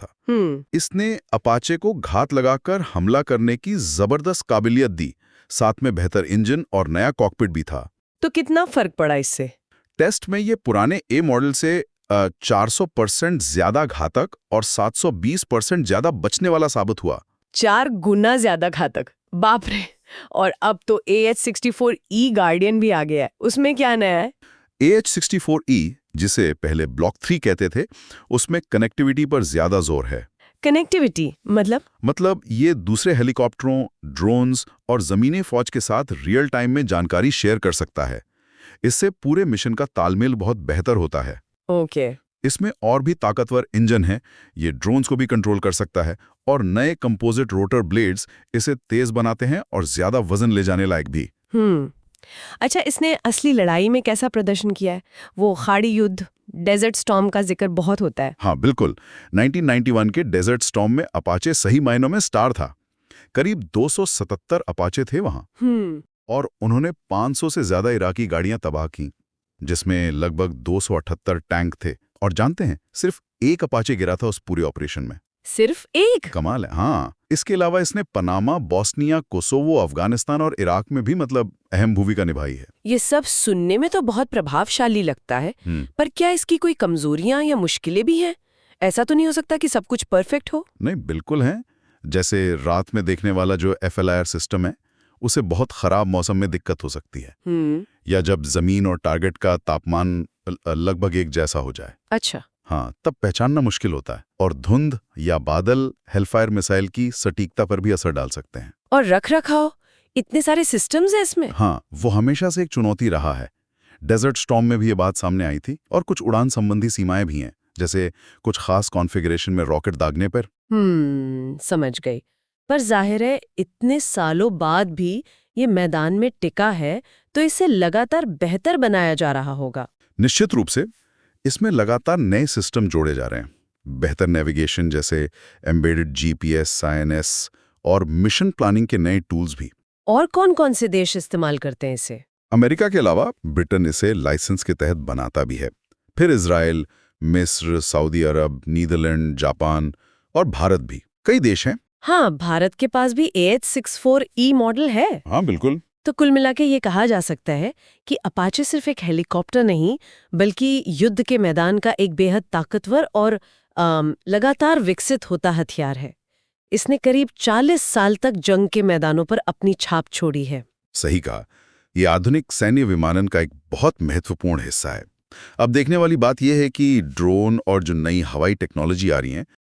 था। इसने अपाचे को घात लगाकर हमला करने की जबरदस्त काबिलियत दी, साथ में बेहतर इंजन और नया कॉकपिट भी था। तो कितना फर्क पड़ा इससे? टेस्ट में ये पुराने ए मॉडल से 400% ज्यादा घातक और 720% ज्यादा बचने वाला साबित हुआ। 4 गुना ज्यादा घातक, बाप रे। और अब तो AH-64E गार्डियन भी आ गया है, उसमें क्या नया है? AH-64E, जिसे पहले ब्लॉक 3 कहते थे, उसमें कनेक्टिविटी पर ज्यादा जोर है। कनेक्टिविटी मतलब ये दूसरे हेलीकॉप्टरों, ड्रोन्स और जमीनी फौज के साथ रियल टाइम में जानकारी शेयर कर सकता है। इससे पूरे मिशन का तालमेल बहुत बेहतर होता है। ओके। इसमें और भी ताकतवर इंजन है, ये ड्रोन्स को भी कंट्रोल कर सकता है, और नए कंपोजिट रोटर ब्लेड्स इसे तेज बनाते हैं और ज्यादा वजन ले जाने लायक भी। अच्छा, इसने असली लड़ाई में कैसा प्रदर्शन किया है? वो खाड़ी युद्ध, डेजर्ट स्टॉर्म का जिक्र बहुत होता है। हाँ बिल्कुल, 1991 के डेजर्ट स्टॉर्म में अपाचे सही मायनों में स्टार था। करीब 277 अपाचे थे वहां, और उन्होंने 500 से ज्यादा इराकी गाड़ियां तबाह की, जिसमें लगभग 278 टैंक थे। और जानते हैं, सिर्फ एक अपाचे गिरा था उस पूरे ऑपरेशन में। सिर्फ एक? कमाल है। हाँ, इसके अलावा इसने पनामा, बोस्निया, कोसोवो, अफगानिस्तान और इराक में भी अहम भूमिका निभाई है। ये सब सुनने में तो बहुत प्रभावशाली लगता है, पर क्या इसकी कोई कमजोरियां या मुश्किलें भी हैं? ऐसा तो नहीं हो सकता कि सब कुछ परफेक्ट हो? नहीं, बिल्कुल है। जैसे रात में देखने वाला जो FLIR सिस्टम है, उसे बहुत खराब मौसम में दिक्कत हो सकती है, या जब जमीन और टारगेट का तापमान लगभग एक जैसा हो जाए। अच्छा। हाँ, तब पहचानना मुश्किल होता है। और धुंध या बादल हेलफायर मिसाइल की सटीकता पर भी असर डाल सकते हैं। और रखरखाव, इतने सारे सिस्टम्स हैं इसमें। हाँ, वो हमेशा से एक चुनौती रहा है। डेजर्ट स्टॉर्म में भी ये बात सामने आई थी। और कुछ उड़ान संबंधी सीमाएं भी हैं, जैसे कुछ खास कॉन्फ़िगरेशन में रॉकेट दागने पर। समझ गई। पर जाहिर है, इतने सालों बाद भी ये मैदान में टिका है, तो इसे लगातार बेहतर बनाया जा रहा होगा। निश्चित रूप से इसमें लगातार नए सिस्टम जोड़े जा रहे हैं। बेहतर नेविगेशन, जैसे एम्बेडेड GPS, INS और मिशन प्लानिंग के नए टूल्स भी। और कौन-कौन से देश इस्तेमाल करते हैं इसे? अमेरिका के अलावा ब्रिटेन इसे लाइसेंस के तहत बनाता भी है। फिर इजराइल, मिस्र, सऊदी अरब, नीदरलैंड, जापान और भारत भी कई देश हैं। हाँ, भारत के पास भी AH-64E मॉडल है। हाँ बिल्कुल। तो कुल मिला के ये कहा जा सकता है कि अपाचे सिर्फ एक हेलीकॉप्टर नहीं, बल्कि युद्ध के मैदान का एक बेहद ताकतवर और लगातार विकसित होता हथियार है। इसने करीब 40 साल तक जंग के मैदानों पर अपनी छाप छोड़ी है। सही कहा, ये आधुनिक सैन्य विमानन का एक बहुत महत्वपूर्ण हिस्सा है। अब देखने वाली बात यह है कि ड्रोन और जो नई हवाई टेक्नोलॉजी आ रही है,